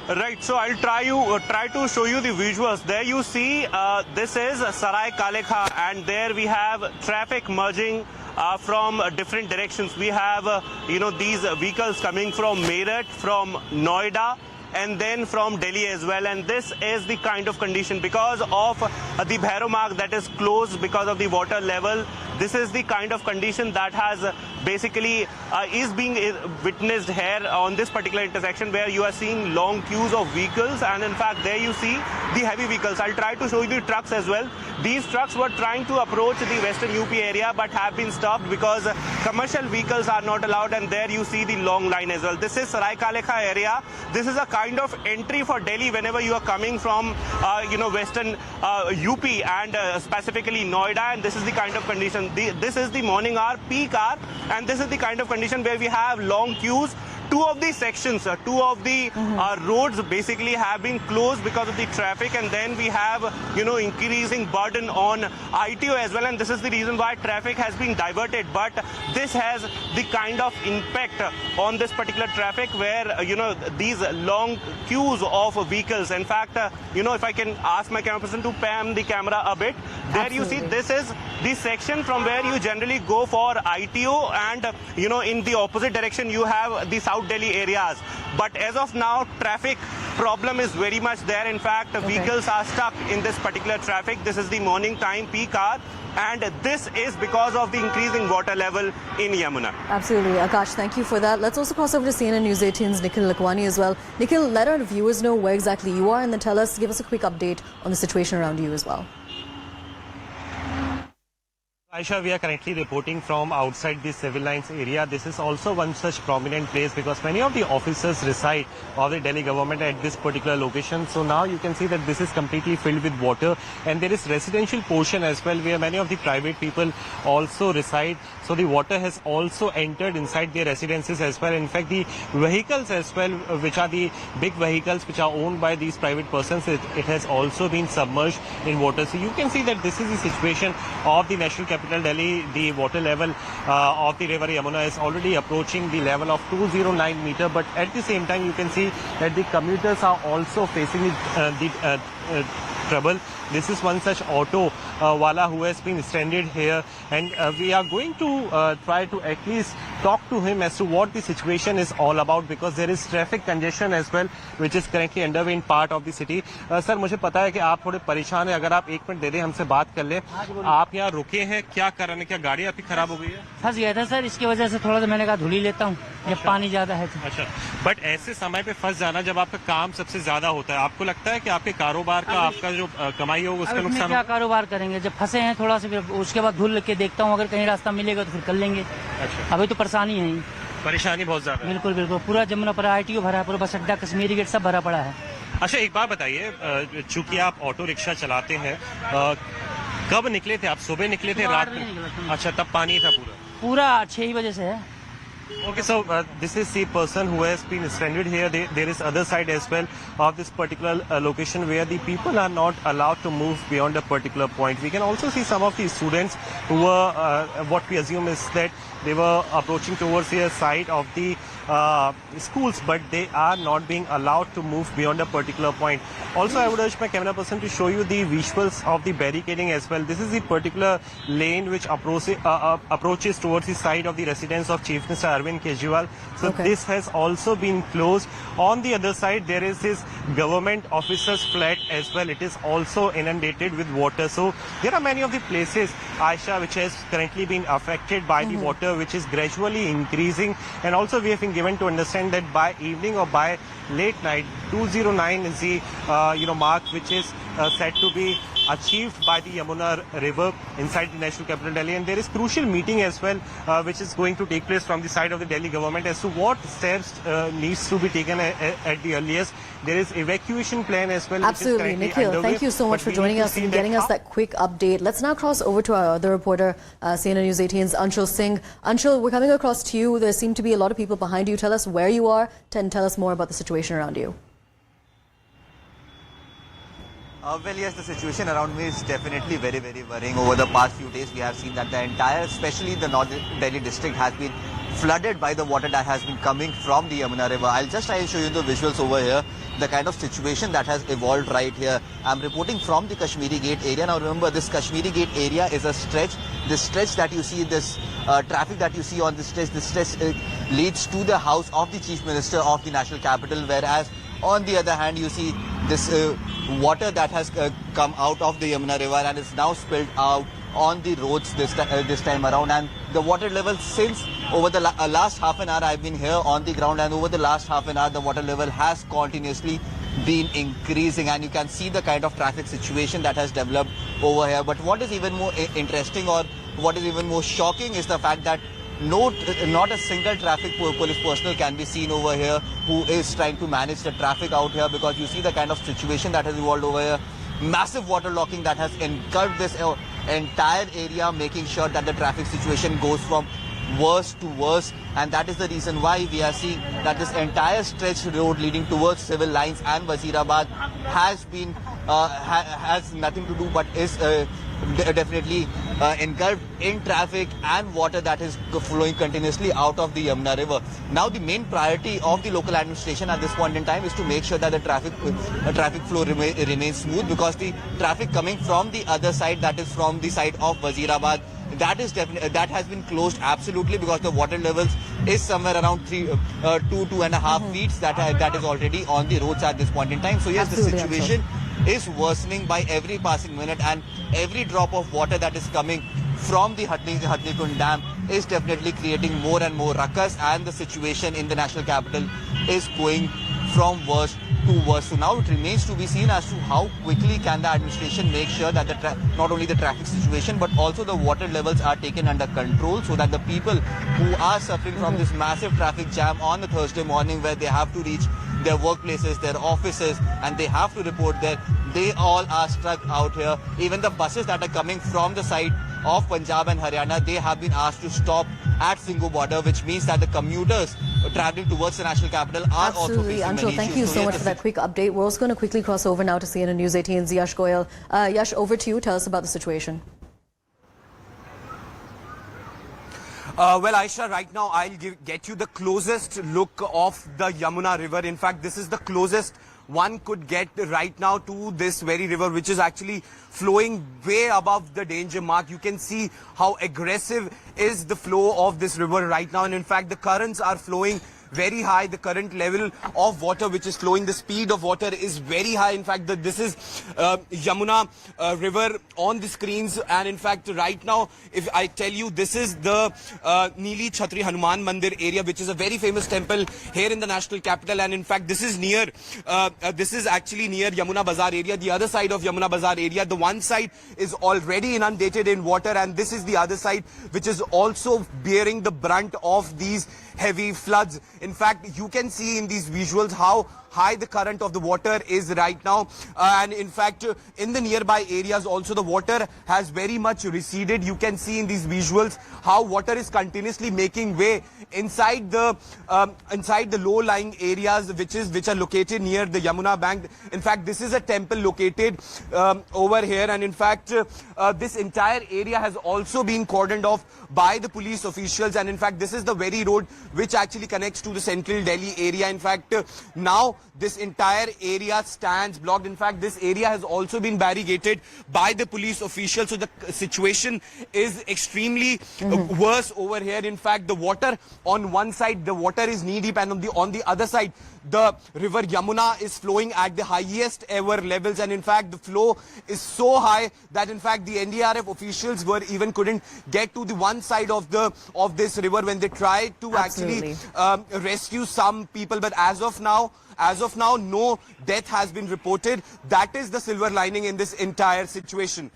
Right, so I'll try to show you the visuals. There you see, this is Sarai Kalekha, and there we have traffic merging from different directions. We have, these vehicles coming from Meerut, from Noida, and then from Delhi as well. And this is the kind of condition because of the Bhairo Marg that is closed because of the water level. This is the kind of condition that has basically is being witnessed here on this particular intersection, where you are seeing long queues of vehicles, and in fact there you see the heavy vehicles. I'll try to show you the trucks as well. These trucks were trying to approach the western UP area but have been stopped because commercial vehicles are not allowed, and there you see the long line as well. This is Sarai Kalekha area. This is a kind of entry for Delhi whenever you are coming from western UP and specifically Noida, and this is the kind of condition. This is the morning hour, peak hour, and this is the kind of condition where we have long queues. Two of the sections, two of the roads basically have been closed because of the traffic, and then we have, increasing burden on ITO as well, and this is the reason why traffic has been diverted. But this has the kind of impact on this particular traffic where, these long queues of vehicles. In fact, if I can ask my camera person to pan the camera a bit, there Absolutely. You see this is the section from where you generally go for ITO, and, in the opposite direction you have the South Delhi areas. But as of now, traffic problem is very much there. In fact, vehicles are stuck in this particular traffic. This is the morning time peak hour, and this is because of the increasing water level in Yamuna. Absolutely. Akash, thank you for that. Let's also cross over to CNN News 18's Nikhil Lakwani as well. Nikhil, let our viewers know where exactly you are, and then give us a quick update on the situation around you as well. Aisha, we are currently reporting from outside the civil lines area. This is also one such prominent place because many of the officers reside of the Delhi government at this particular location. So now you can see that this is completely filled with water, and there is residential portion as well where many of the private people also reside. So the water has also entered inside their residences as well. In fact, the vehicles as well, which are the big vehicles which are owned by these private persons, it has also been submerged in water. So you can see that this is the situation of the national capital Delhi. The water level of the river Yamuna is already approaching the level of 209 meter. But at the same time, you can see that the commuters are also facing the trouble. This is one such auto wala who has been stranded here, and we are going to try to at least talk to him as to what the situation is all about, because there is traffic congestion as well which is currently underway in part of the city. Sir, मुझे पता है कि आप थोड़े परेशान हैं, अगर आप एक मिनट दे दें हमसे बात कर लें. आप यहाँ रुके हैं, क्या कारण है, क्या गाड़ी आपकी खराब हो गई है? फंस गया था सर, इसकी वजह से थोड़ा सा मैंने कहा धुली लेता हूँ जब पानी ज्यादा है तो. अच्छा, बट ऐसे समय पे फंस जाना जब आपका काम सबसे ज्यादा होता है, आपको लगता है कि आपके कारोबार का, आपका जो कमाई होगा उसका नुकसान? क्या कारोबार करेंगे जब फंसे हैं थोड़ा सा, उसके बाद धुल के देखता हूँ, अगर कहीं रास्ता मिलेगा तो फिर कर लेंगे. अच्छा, अभी तो परेशानी है, परेशानी बहुत ज्यादा. बिल्कुल बिल्कुल, पूरा जमुना पर ITO भरा है, पूरा बस अड्डा कश्मीरी गेट सब भरा पड़ा है. अच्छा, एक बात बताइए, चूंकि आप ऑटो रिक्शा चलाते हैं, कब निकले थे आप? सुबह निकले थे, रात में? अच्छा, तब पानी था पूरा 6 बजे से है. Okay, so this is the person who has been stranded here. There is other side as well of this particular location where the people are not allowed to move beyond a particular point. We can also see some of the students who were, what we assume is that they were approaching towards the side of the schools, but they are not being allowed to move beyond a particular point. Also, I would urge my camera person to show you the visuals of the barricading as well. This is the particular lane which approaches towards the side of the residence of Chief Minister Arvind Kejriwal. So this has also been closed. On the other side, there is his government officer's flat as well. It is also inundated with water. So there are many of the places, Aisha, which has currently been affected by the water, which is gradually increasing. And also we have been given to understand that by evening or by late night, 209 is the mark which is said to be achieved by the Yamuna river inside the national capital Delhi. And there is crucial meeting as well which is going to take place from the side of the Delhi government as to what steps needs to be taken at the earliest. There is evacuation plan as well. Absolutely, Nikhil, thank you so much for joining us and getting us that quick update. Let's now cross over to our other reporter, CNN News 18's Anshul Singh. Anshul, we're coming across to you. There seem to be a lot of people behind you. Tell us where you are and tell us more about the situation around you. Well, yes, the situation around me is definitely very, very worrying. Over the past few days, we have seen that the entire, especially the North Delhi district, has been flooded by the water that has been coming from the Yamuna river. I'll just try to show you the visuals over here. the kind of situation that has evolved right here. I'm reporting from the Kashmiri Gate area. Now remember, this Kashmiri Gate area is a stretch. This stretch that you see, this traffic that you see on this stretch leads to the house of the Chief Minister of the national capital, whereas on the other hand, you see this water that has come out of the Yamuna river and is now spilled out on the roads this time around. And the water level, since over the last half an hour I've been here on the ground, and over the last half an hour the water level has continuously been increasing, and you can see the kind of traffic situation that has developed over here. But what is even more interesting, or what is even more shocking, is the fact that not a single traffic police personnel can be seen over here who is trying to manage the traffic out here, because you see the kind of situation that has evolved over here. Massive water locking that has engulfed this entire area, making sure that the traffic situation goes from worse to worse. And that is the reason why we are seeing that this entire stretch road leading towards civil lines and Wazirabad has been has nothing to do but is definitely engulfed in traffic and water that is flowing continuously out of the Yamuna river. Now the main priority of the local administration at this point in time is to make sure that the traffic flow remains smooth, because the traffic coming from the other side, that is from the side of Wazirabad, that is definitely, that has been closed absolutely, because the water levels is somewhere around 2.5 feet that is already on the roads at this point in time. So yes, Absolutely, the situation is worsening by every passing minute, and every drop of water that is coming from the Hatnikund Dam is definitely creating more and more ruckus, and the situation in the national capital is going from worse to worse. So now it remains to be seen as to how quickly can the administration make sure that not only the traffic situation but also the water levels are taken under control, so that the people who are suffering from this massive traffic jam on the Thursday morning, where they have to reach their workplaces, their offices, and they have to report there, they all are stuck out here. Even the buses that are coming from the side of Punjab and Haryana, they have been asked to stop at Singhu border, which means that the commuters traveling towards the national capital are also facing Anshul, many thank issues. you so much for that quick update. We're also going to quickly cross over now to CNN News 18's Yash Goyal. Yash, over to you. Tell us about the situation. Well, Aisha, right now I'll get you the closest look of the Yamuna river. In fact, this is the closest one could get right now to this very river, which is actually flowing way above the danger mark. You can see how aggressive is the flow of this river right now. And in fact, the currents are flowing very high. The current level of water which is flowing, the speed of water is very high. In fact, this is Yamuna river on the screens. And in fact, right now, if I tell you, this is the Neeli Chhatri Hanuman Mandir area, which is a very famous temple here in the national capital. And in fact, this is near, this is actually near Yamuna Bazaar area, the other side of Yamuna Bazaar area. The one side is already inundated in water, and this is the other side which is also bearing the brunt of these heavy floods. In fact, you can see in these visuals how high the current of the water is right now, and in fact in the nearby areas also the water has very much receded. You can see in these visuals how water is continuously making way inside the low-lying areas which are located near the Yamuna bank. In fact, this is a temple located over here, and in fact this entire area has also been cordoned off by the police officials. And in fact, this is the very road which actually connects to the central Delhi area. In fact, now this entire area stands blocked. In fact, this area has also been barricaded by the police officials. So the situation is extremely worse over here. In fact, the water on one side, the water is knee deep, and on the other side, the river Yamuna is flowing at the highest ever levels. And in fact, the flow is so high that in fact the NDRF officials couldn't get to the one side of this river when they tried to actually rescue some people. But as of now, no death has been reported. That is the silver lining in this entire situation.